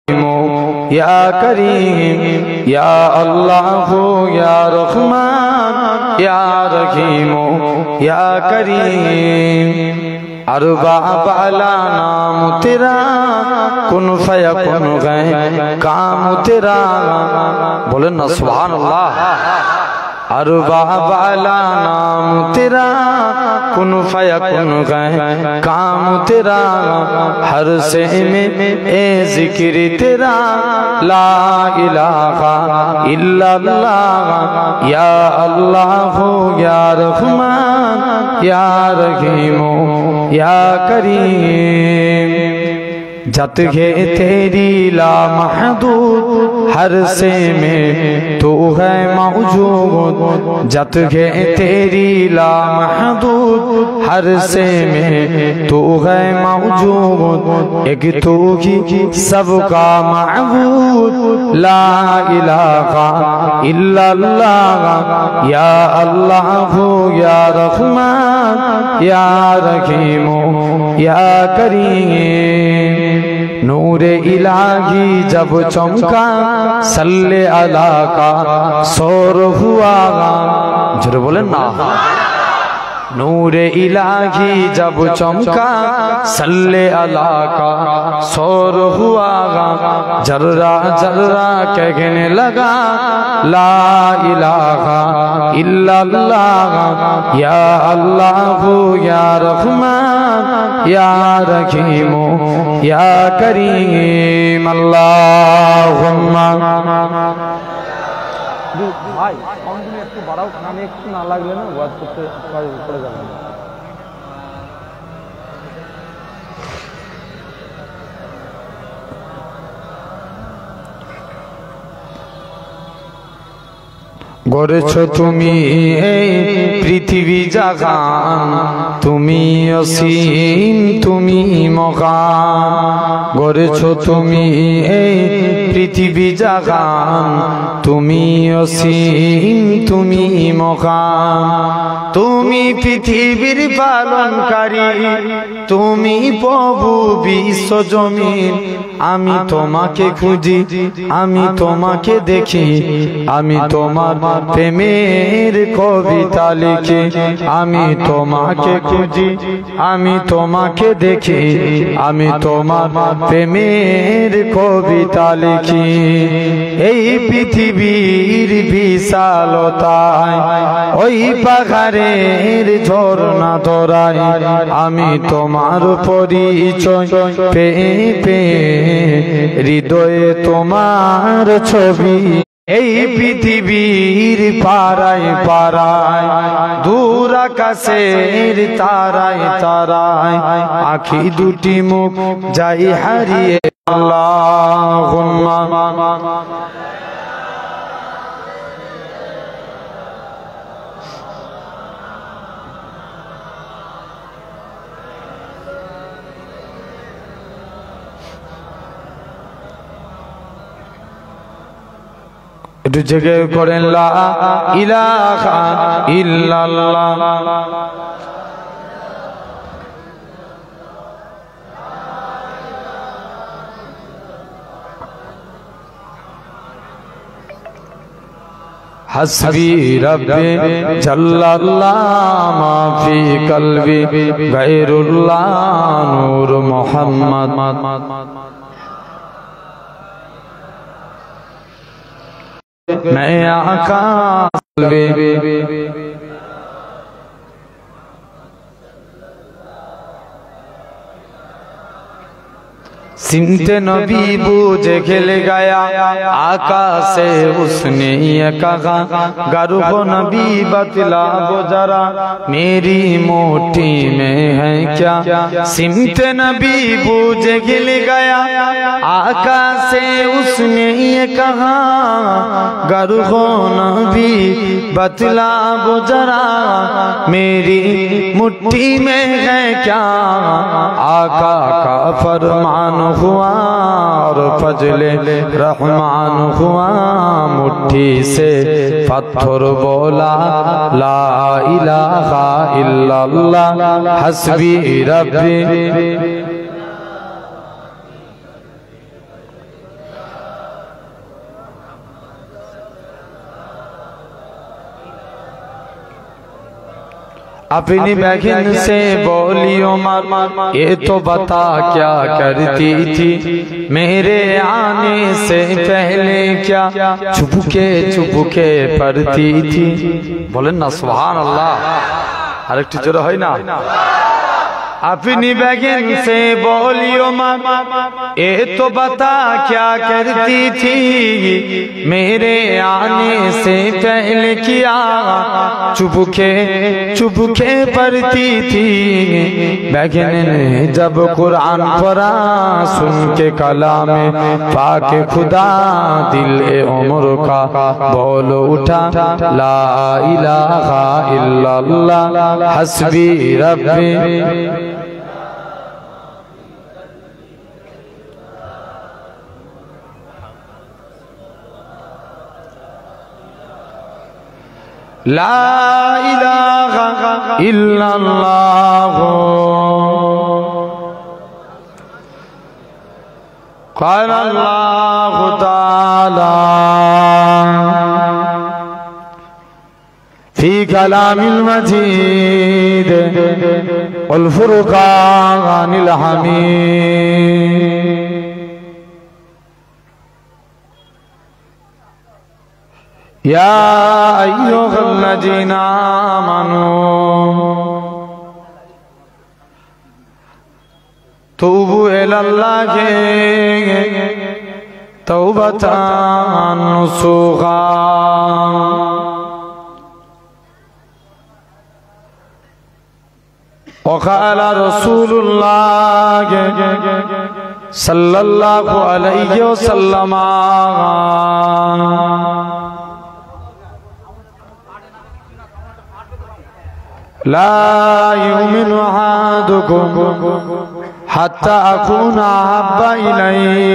या करीम या अल्लाह या रहमान या रहीम या करीम। अरबा बाला नाम तेरा कुन फयकुन गए काम तेरा। बोले ना सुभान अल्लाह। अरबा बाला नाम तेरा कुन फयकुन गए काम तेरा। हर से में ए जिक्र तेरा ला इलाहा इल्लल्लाह या अल्लाह या रहमान या रहीम या करीम। जत है तेरी ला महदूद हर से में तू है मौजूद। जत है तेरी ला महदूद हर से में तू है मौजूद। एक तू ही सबका माबूद ला इलाहा इल्लल्लाह या अल्लाह या रहमान या रहीम या करीम। नूरे इलाही जब चमका सल्ले अला का शोर हुआ। जरूर बोले ना। नूरे इलाही जब चमका सल्ले अला का शोर हुआ। जर्रा जर्रा कहने लगा ला इलाहा इल्लल्लाह या अल्लाह या रहमान या रहीम या करीम। अल्लाहुम्मा भाई साउंड একটু বাড়াও, কানে একটু না লাগলে না ওয়াজ করতে পড়ে যাবে। গড়েছো তুমি এই পৃথিবী জাগান, তুমি অসীম তুমি মহান। গড়েছো তুমি এই পৃথিবী জাগান, তুমি অসীম তুমি মহান। তুমি পৃথিবীর পালনকারী, তুমি প্রভু বিশ্ব জমিন। আমি তোমাকে খুঁজি, আমি তোমাকে দেখি, আমি তোমার প্রেমের কবিতা লিখি। আমি তোমাকে খুঁজি, আমি তোমাকে দেখি, আমি তোমার প্রেমের কবিতা লিখি। এই পৃথিবীর বিশালতায় ওই পাহাড়ের ঝর্ণা ধরায় আমি তোমার পরিচয় পেয়ে পেয়ে হৃদয়ে তোমার ছবি। এই পৃথিবীর পাড়ায় পাড়ায় দূর আকাশের তারায় তারায় আখি দুটি মুখ যাই হারিয়ে। আল্লাহুম্মা একটু জেগে করেন লা ইলাহা ইল্লাল্লাহ। हस्बी रब्बी जल्लल्लाह मा फी कल्बी गैरुल्लाह नूर मोहम्मद। मैं आका सिमते नबी बूझे खिल गया आका से उसने ये कहा गर्भ नबी बतला वो जरा मेरी मुट्ठी में है क्या। सिमते नबी बूझे खिल गया आका से उसने ये कहा गर्भ नबी बतला वो जरा मेरी मुट्ठी में है क्या। आका का फरमान हुआ और फजले रहमान हुआ मुट्ठी से पत्थर बोला ला इलाहा इल्लल्लाह हस्बी रब्बी। अपनी बहन से बोलियो मत, ये तो बता क्या करती थी मेरे आने से पहले, क्या चुपके पढ़ती थी। बोलें ना सुभान अल्लाह, আরেকটু জোরে হয় না? अपनी बहन से बोलियो मत, ये तो बता क्या करती थी मेरे आने से पहले, किया चुपके पढ़ती थी। बहन ने जब कुरान पढ़ा सुन के कलामे पाक खुदा, दिल उम्र का बोल उठा ला इलाहा इल्लल्लाह हस्बी रब्बी। ला इलाहा इल्लल्लाह क़ाल अल्लाह ताला फी कलामिल मजीद वल फुरक़ानिल हमीद। या अय्युहल्लज़ीना आमनू तूबू इलल्लाहि तौबतन नसूहा। वक़ाल रसूलुल्लाह सल्लल्लाहु अलैहि वसल्लम ला युमिनु अहादुकुम हत्ता अकूना अहब्बा इलैहि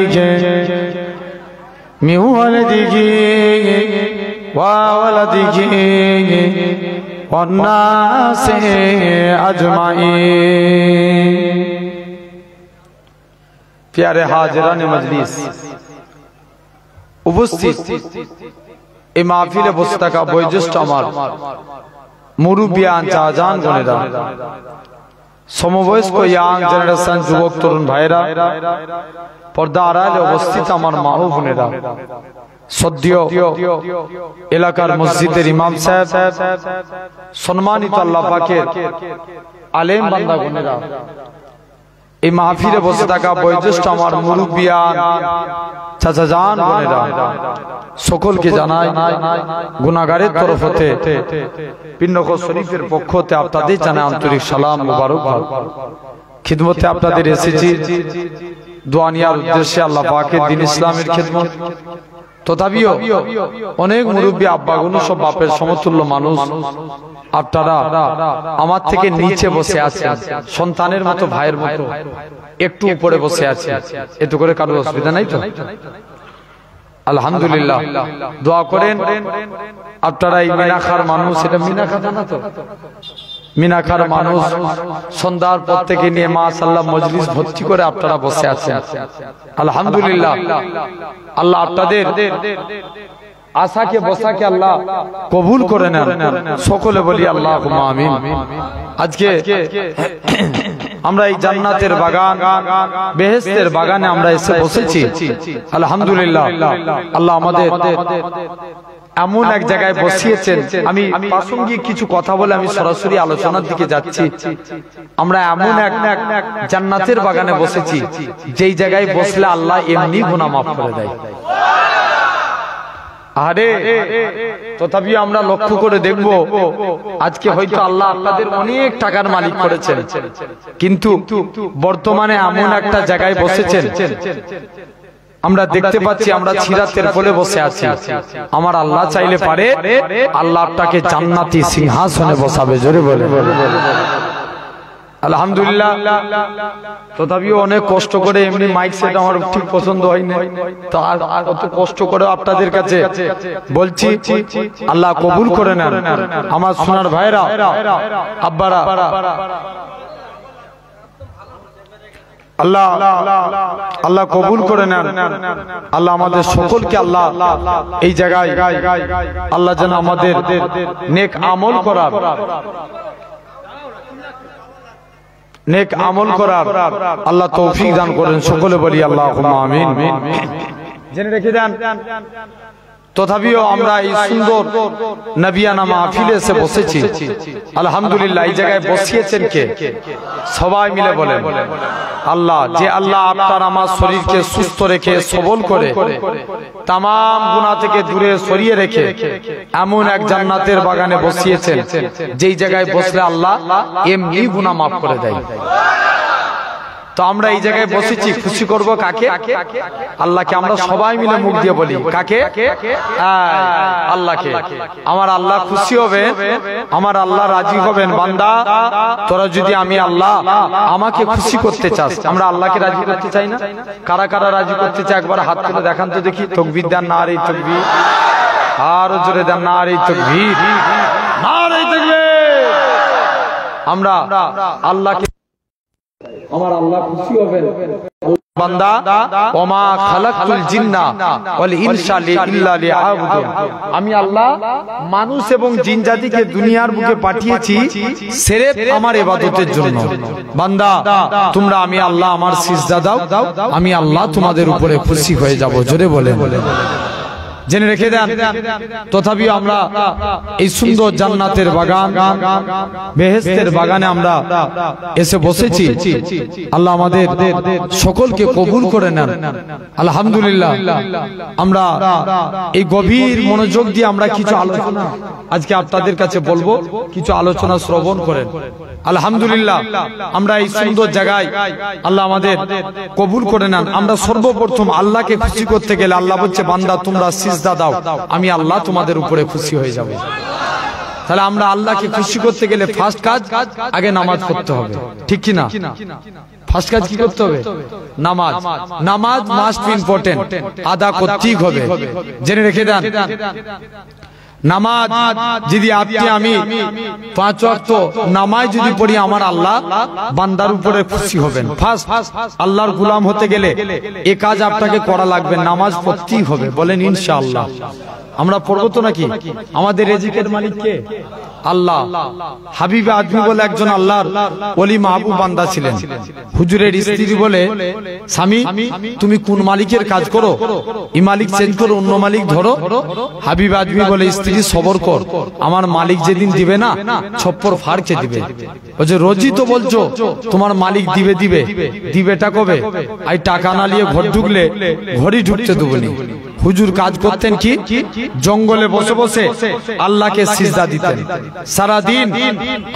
मिन वलदिही व वलदिही वन्नासि अजमाइन। प्यारे हाजिरान मजलिस, उपस्थित এই মাহফিলে বসে থাকা বয়োজ্যেষ্ঠ আমার মুরুব্বিয়ান চাচাজান বোনেরা, সমবয়স্ক ইয়াং জেনারেশন যুবক তরুণ ভাইরা, পর্দা আড়ালে অবস্থিত আমার মা ও বোনেরা, সদ্য এলাকার মসজিদের ইমাম সাহেব, সম্মানিত আল্লাহ পাকের আলেম বান্দা বোনেরা, এই মাহফিলে বসে থাকা বয়োজ্যেষ্ঠ আমার মুরুব্বিয়ান চাচাজান বোনেরা, সকলকে জানাই গুনাহগারের তরফ হতে পিন্নখো শরীফের পক্ষ হতে আপনাদের জানাই আন্তরিক সালাম মুবারকবাদ। খিদমতে আপনাদের এসেছি দোয়া নেওয়ার উদ্দেশ্যে, আল্লাহ পাকের দ্বীন ইসলামের খিদমত। তথাপিও অনেক মুরব্বী আব্বাগুলো সব বাপের সমতুল্য মানুষ, আপনারা আমার থেকে নিচে বসে আছেন, সন্তানের মতো ভাইয়ের মতো একটু উপরে বসে আছে, এত করে কারোর অসুবিধা নাই তো? আলহামদুলিল্লাহ। দোয়া করেন আপনারা এই মিনাখার মানুষ, এটা মিনাখা জানা তো? মিনাখার মানুষ সন্ধ্যার পর থেকে নিয়ে মাশাআল্লাহ মজলিস ভর্তি করে আপনারা বসে আছেন। আলহামদুলিল্লাহ। আল্লাহ আপনাদের আশাকে বসাকে আল্লাহ কবুল করে নেন, সকলে বলি আল্লাহুম্মা আমিন। আজকে আমরা এই জান্নাতের বাগান, বেহেশতের বাগানে আমরা এসে বসেছি। আলহামদুলিল্লাহ। আল্লাহ আমাদের এমন এক জায়গায় বসিয়েছেন, আমি প্রাসঙ্গিক কিছু কথা বলে আমি সরাসরি আলোচনার দিকে যাচ্ছি। আমরা এমন এক জান্নাতের বাগানে বসেছি যেই জায়গায় বসলে আল্লাহ এমনি গুনাহ মাফ করে দেয়। আরে তথাপি আমরা লক্ষ্য করে দেখব, আজকে হয়তো আল্লাহ আপনাদের অনেক টাকার মালিক করেছেন, কিন্তু বর্তমানে এমন একটা জায়গায় বসেছেন আমরা দেখতে পাচ্ছি আমরা ছিরাতের ফলে বসে আছি। আমার আল্লাহ চাইলে পারে আল্লাহ আপনাকে জান্নাতি সিংহাসনে বসাবে। জোরে বলে আলহামদুলিল্লাহ। তথাপিও অনেক কষ্ট করে, এমনি মাইক সেট আমার ঠিক পছন্দ হয়নি, তো অত কষ্ট করে আপনাদের কাছে বলছি, আল্লাহ কবুল করে নেন। আমার সোনার ভাইরা, আব্বারা, আল্লাহ আল্লাহ কবুল করে নেন। আল্লাহ আমাদের সকলকে আল্লাহ এই জায়গায় আল্লাহ যেন আমাদের নেক আমল করার নেক আমল করার আল্লাহ তৌফিক দান করেন। সকলে বলি আল্লাহুম্মা আমিন। জেনে রেখে দেন, তথাপিও আমরা এই সুন্দর নবিয়ানা মাহফিলে এসে বসেছি। আলহামদুলিল্লাহ, এই জায়গায় বসিয়েছেন কে? সবাই মিলে বলেন আল্লাহ। যে আল্লাহ আপনার আমার শরীরকে সুস্থ রেখে সবল করে তামাম গুনাহ থেকে দূরে সরিয়ে রেখে এমন এক জান্নাতের বাগানে বসিয়েছেন, যেই জায়গায় বসলে আল্লাহ এমনি গুনাহ মাফ করে দেয়। তো আমরা এই জায়গায় বসেছি, খুশি করব কাকে? আল্লাহকে। আমরা সবাই মিলে মুখ দিয়ে বলি কাকে? আল্লাহকে। আমার আল্লাহ খুশি হবে, আমার আল্লাহ রাজি হবেন। বান্দা, তোরা যদি আমি আল্লাহ আমাকে খুশি করতে চাস, আমরা আল্লাহকে রাজি করতে চাই না? কারা কারা রাজি করতে চাই একবার হাত তুলে দেখান তো দেখি। তাকবীর দেন, নারে তাকবীর। আরো জোরে দেন, নারে তাকবীর, নারে তাকবীর। আমরা আল্লাহকে, আমার আল্লাহ খুশি হবেন। বান্দা, ওমা খালাকতুল জিন্না ওয়াল ইনসা ইল্লা লিআবুদুন। আমি আল্লাহ মানুষ এবং জিন জাতিকে দুনিয়ার বুকে পাঠিয়েছি সিরফ আমার ইবাদতের জন্য। বান্দা, তোমরা আমি আল্লাহ আমার সিজদা দাও, আমি আল্লাহ তোমাদের উপরে খুশি হয়ে যাব। জোরে বলেন। জেনে রেখে দেন, তথাপিও আমরা এই সুন্দর জান্নাতের বাগান, বেহেশতের বাগানে আমরা এসে বসেছি। আল্লাহ আমাদের সকলকে কবুল করে নেন। আলহামদুলিল্লাহ, আমরা এই গভীর মনোযোগ দিয়ে আমরা কিছু আলোচনা আজকে আপনাদের কাছে বলবো, কিছু আলোচনা শ্রবণ করেন। আলহামদুলিল্লাহ, আমরা এই সুন্দর জায়গায় আল্লাহ আমাদের কবুল করে নেন। আমরা সর্বপ্রথম আল্লাহকে খুশি করতে গেলে আল্লাহ বলছে, বান্দা তোমরা সিজদা দাও, আমি আল্লাহ তোমাদের উপরে খুশি হয়ে যাব। তাহলে আমরা আল্লাহকে খুশি করতে গেলে ফার্স্ট কাজ আগে নামাজ পড়তে হবে, ঠিক কি না? ফার্স্ট কাজ কি করতে হবে? নামাজ। নামাজ মাস্ট বি ইম্পর্টেন্ট, আদা করতেই হবে। জেনে রেখে দেন, নামাজ যদি আপনি আমি 5 ওয়াক্ত নামাজ যদি পড়ি, আমার আল্লাহ বান্দার উপরে খুশি হবেন। ফার্স্ট আল্লাহর গোলাম হতে গেলে এই কাজ আপনাকে করা লাগবে, নামাজ পড়তেই হবে। বলেন ইনশাআল্লাহ। আমরা পড়বো তো নাকি? আমাদের রিজিকের মালিক কে? আল্লাহ। হাবিবে আজমি বলে একজন আল্লাহর ওলি মাহবুব বান্দা ছিলেন। হুজুরের স্ত্রী বলে, স্বামী তুমি কোন মালিকের কাজ করো, এই মালিক চেঞ্জ করো, অন্য মালিক ধরো। হাবিবে আজমি বলে, স্ত্রী সবর কর, আমার মালিক যেদিন দিবে না ছপ্পর ফাড়কে দিবে। বলছে, রোজই তো বলছো তোমার মালিক দিবে দিবে, দিবেটা কবে? আই টাকা না নিয়ে ঘর ঢুকলে ঘরই ঢুকতে দেবো নি। হুজুর কাজ করতেন কি? জঙ্গলে বসে বসে আল্লাহকে সিজদা দিতেন। সারা দিন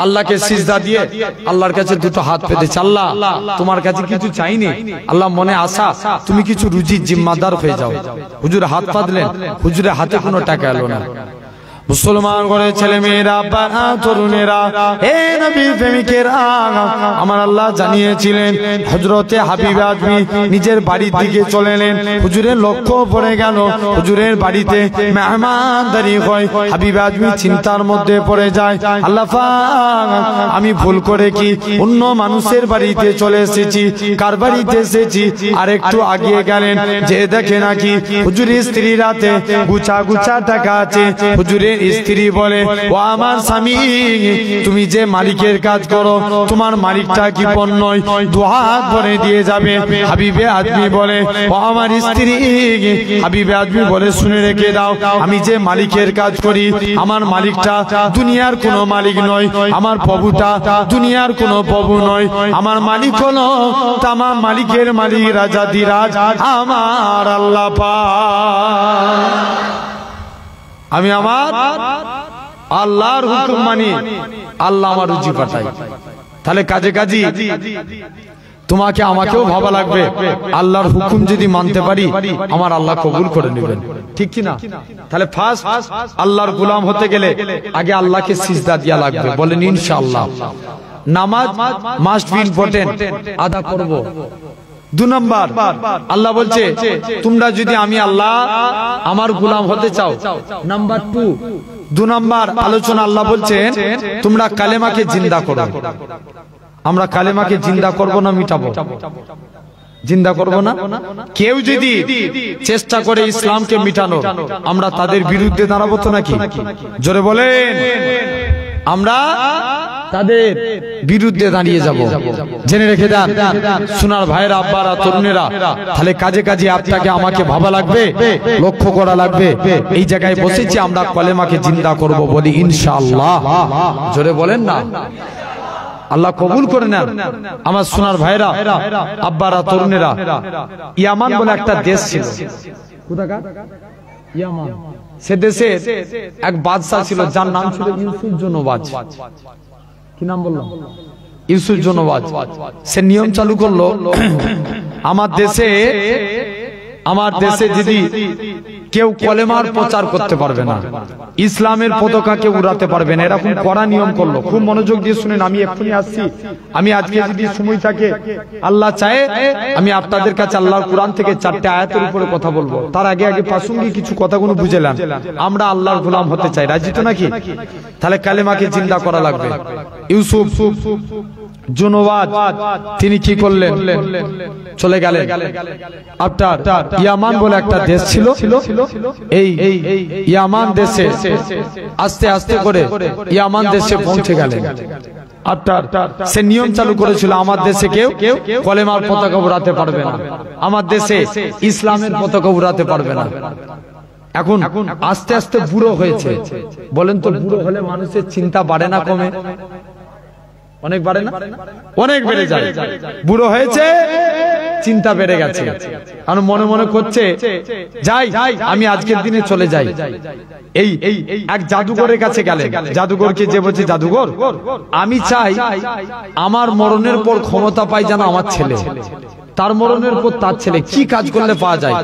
আল্লাহকে সিজদা দিয়ে আল্লাহর কাছে দুটো হাত পেতেছে, আল্লাহ তোমার কাছে কিছু চাইনি, আল্লাহ মনে আশা তুমি কিছু রুজির জিম্মাদার হয়ে যাও। হুজুর হাত পাতলেন, হুজুরের হাতে কোনো টাকা এলো না। মুসলমান করে ছেলে মেয়েরা, বাবা তরুণেরা, হে নবী প্রেমিকেরা, আমার আল্লাহ জানিয়েছিলেন হযরতে হাবিব আজমি নিজের বাড়ির দিকে চলে এলেন। হুজুরের লক্ষ্য পড়ে গেল, হুজুরের বাড়িতে মেহমানদারি হয়। হাবিব আজমি চিন্তার মধ্যে পড়ে যায়, আল্লাহ পাক আমি ভুল করে কি অন্য মানুষের বাড়িতে চলে এসেছি, কার বাড়িতে এসেছি? আর একটু আগিয়ে গেলেন, যে দেখে নাকি হুজুরের স্ত্রী রাতে গুছা গুছা টাকা আছে। হুজুরের স্ত্রী বলে, ও আমার স্বামী, তুমি যে মালিকের কাজ করো তোমার মালিকটা কি পর নয়? দুহাত ভরে দিয়ে যাবে। হাবিবে আজমি বলে, ও আমার স্ত্রী। হাবিবে আজমি বলে, শুনে রেখে দাও, আমি যে মালিকের কাজ করি আমার মালিকটা দুনিয়ার কোনো মালিক নয়, আমার প্রভুটা দুনিয়ার কোনো প্রভু নয়। আমার মালিক হলো তামাম মালিকের মালিক, রাজাধিরাজ আমার আল্লাহ পাক। আমি আমার আল্লাহর হুকুম মানি, আল্লাহ আমার রুজি পাঠায়। তাহলে কাজে কাজী তোমাকে আমাকেও ভাবা লাগবে, আল্লাহর হুকুম যদি মানতে পারি আমার আল্লাহ কবুল করে নেবেন, ঠিক কি না? তাহলে ফার্স্ট আল্লাহর গোলাম হতে গেলে আগে আল্লাহকে সিজদা দেয়া লাগবে। বলেন ইনশাআল্লাহ। নামাজ মাস্ট বি ইম্পর্টেন্ট, আদা করব। 2 নাম্বার, আল্লাহ বলছে তোমরা যদি আমি আল্লাহ আমার গোলাম হতে চাও। নাম্বার 2 নাম্বার আলোচনা, আল্লাহ বলছেন তোমরা কালেমাকে জিন্দা করো। আমরা কালেমাকে জিন্দা করব না মিটাবো? জিন্দা করব না। কেউ যদি চেষ্টা করে ইসলামকে মিটানো, আমরা তাদের বিরুদ্ধে দাঁড়াবো তো নাকি? জোরে বলেন। আমরা তাদের বিরুদ্ধে দাঁড়িয়ে যাব। জেনে রেখে দেন সোনার ভাইয়েরা, আব্বারা, তরুণেরা, তাহলে কাজে কাজে আপনাকে আমাকে ভাবা লাগবে, লক্ষ্য করা লাগবে। এই জায়গায় বসেছি আমরা কলেমাকে জিন্দা করব বলি ইনশাআল্লাহ। জোরে বলেন না, আল্লাহ কবুল করে নেন। আমার সোনার ভাইরা, আব্বারা, তরুণেরা, ইয়ামান বলে একটা দেশ ছিল। কোথাকার? ইয়ামান। সে দেশে এক বাদশা ছিল যার নাম ছিল ইউসুফ জনবাজ। কি নাম বললাম? ইউসুফ জনবাজ। সে নিয়ম চালু করলো, আমার দেশে যদি কেউ কলেমার প্রচার করতে পারবে না, ইসলামের পতাকা কেউ উড়াতে পারবে না, এরকম কড়া নিয়ম করলো। খুব মনোযোগ দিয়ে শুনেন, আমি এক্ষুনি আসছি। আমি আজকে যদি সময় থাকে, আল্লাহ চায়, আমি আপনাদের কাছে আল্লাহর কোরআন থেকে 4টে আয়াতের উপরে কথা বলবো। তার আগে প্রাসঙ্গিক কিছু কথাগুলো বুঝেলাম। আমরা আল্লাহর গোলাম হতে চাই, রাজি তো নাকি? তাহলে কালেমাকে জিন্দা করা লাগবে। ইউসুফ জনবাজ তিনি কি করলেন? চলে গেলেন আপনার ইয়ামান বলে একটা দেশ ছিল। এই ইয়ামান দেশে আস্তে আস্তে করে ইয়ামান দেশে পৌঁছে গেলেন। আপনার সে নিয়ম চালু করেছিল, আমার দেশে কেউ কলেমার পতাকা উড়াতে পারবে না, আমার দেশে ইসলামের পতাকা উড়াতে পারবে না। এখন আস্তে আস্তে বুড়ো হয়েছে। বলেন তো, বুড়ো হলে মানুষের চিন্তা বাড়ে না কমে? অনেক বাড়ে না? অনেক বেড়ে যায়। বুড়ো হয়েছে, চিন্তা বেড়ে গেছে। আর মনে মনে করছে যাই, আমি আজকের দিনে চলে যাই। এই এক জাদুঘরের কাছে গেলেন। জাদুঘরকে যে বলছে, জাদুঘর আমি চাই আমার মরণের পর ক্ষমতা পাই যেন আমার ছেলে, তার মরণের পর তার ছেলে। কি কাজ করলে পাওয়া যায়?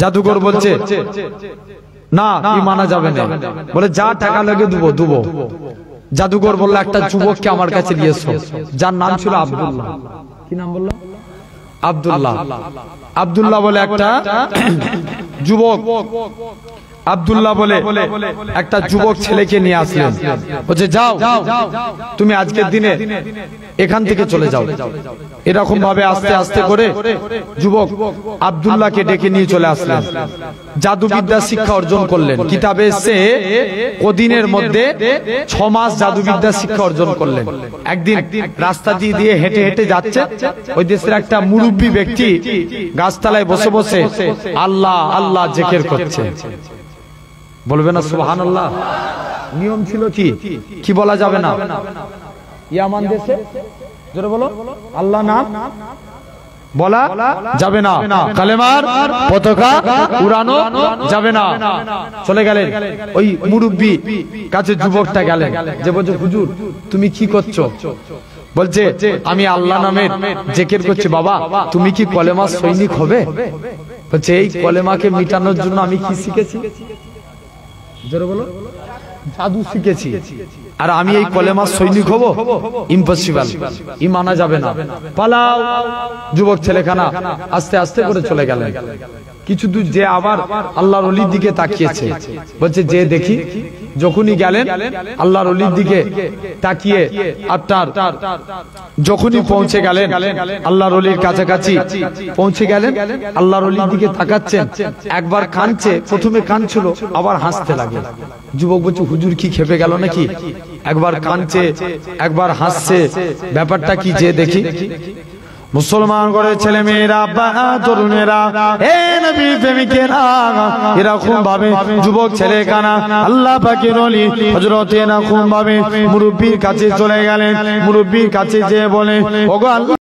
জাদুঘর বলছে না, কি মানা যাবে না। বলে যা টাকা লাগে দুবো। জাদুঘর বলল একটা যুবককে আমার কাছে নিয়ে এসো, যার নাম ছিল আব্দুল্লাহ। কি নাম বললাম? আব্দুল্লাহ। আব্দুল্লাহ বলে একটা যুবক, আব্দুল্লাহ বলে একটা যুবক ছেলেকে নিয়ে আসলেন। বলছে যাও, তুমি আজকের দিনে এখান থেকে চলে যাও। এরকম ভাবে আস্তে আস্তে করে যুবক আব্দুল্লাহকে ডেকে নিয়ে চলে আসলেন। জাদুবিদ্যা শিক্ষা অর্জন করলেন। কিতাবে সে কদিনের মধ্যে 6 মাস জাদুবিদ্যা শিক্ষা অর্জন করলেন। একদিন রাস্তা দিয়ে হেঁটে হেঁটে যাচ্ছে, ওই দেশের একটা মুরব্বী ব্যক্তি গাছতলায় বসে বসে আল্লাহ আল্লাহ জিকির করছে। বলবে না সুবহানাল্লাহ? নিয়ম ছিল কি বলা যাবে না? ইয়ামান দেশে জোরে বলো, আল্লাহ নাম বলা যাবে না, কালেমার পতাকা উড়ানো যাবে না। চলে গেলেন ওই মুরব্বী কাছে, যুবকটা গেলেন, যে বলছে হুজুর তুমি কি করছো? বলছে আমি আল্লাহ নামের জিকির করছি। বাবা তুমি কি কলেমা সৈনিক হবে? বলছে এই কলেমাকে মিটানোর জন্য আমি কি শিখেছি? জোরে বলো, জাদু শিখেছি। আর আমি এই কলেমা সৈনিক হব? ইম্পসিবল, ই মানা যাবে না, পালাও। যুবক ছেলেখানা আস্তে আস্তে করে চলে গেলেন। কিছু দূর যে আবার আল্লাহর ওলির দিকে তাকিয়েছে। বলছে যে দেখি। যখনই গেলেন আল্লাহর ওলির দিকে তাকিয়ে আপনার যখনই পৌঁছে গেলেন, আল্লাহর ওলির কাছাকাছি পৌঁছে গেলেন, আল্লাহর ওলির দিকে তাকাচ্ছেন। একবার কাঁদছে, প্রথমে কাঁদছিল, আবার হাসতে লাগে। যুবক বলছে হুজুর কি খেপে গেল নাকি? একবার কাঁদছে, একবার হাসছে, ব্যাপারটা কি যে দেখি। মুসলমান করে ছেলে মেয়েরা, তরুণেরা, হে নবী প্রেমিকেরা, এরকম ভাবে যুবক ছেলে কানা আল্লাহ পাকের ওলি হযরত এরকম ভাবে মুরব্বির কাছে চলে গেলেন। মুরব্বির কাছে যেয়ে বলে ওগো আল্লাহ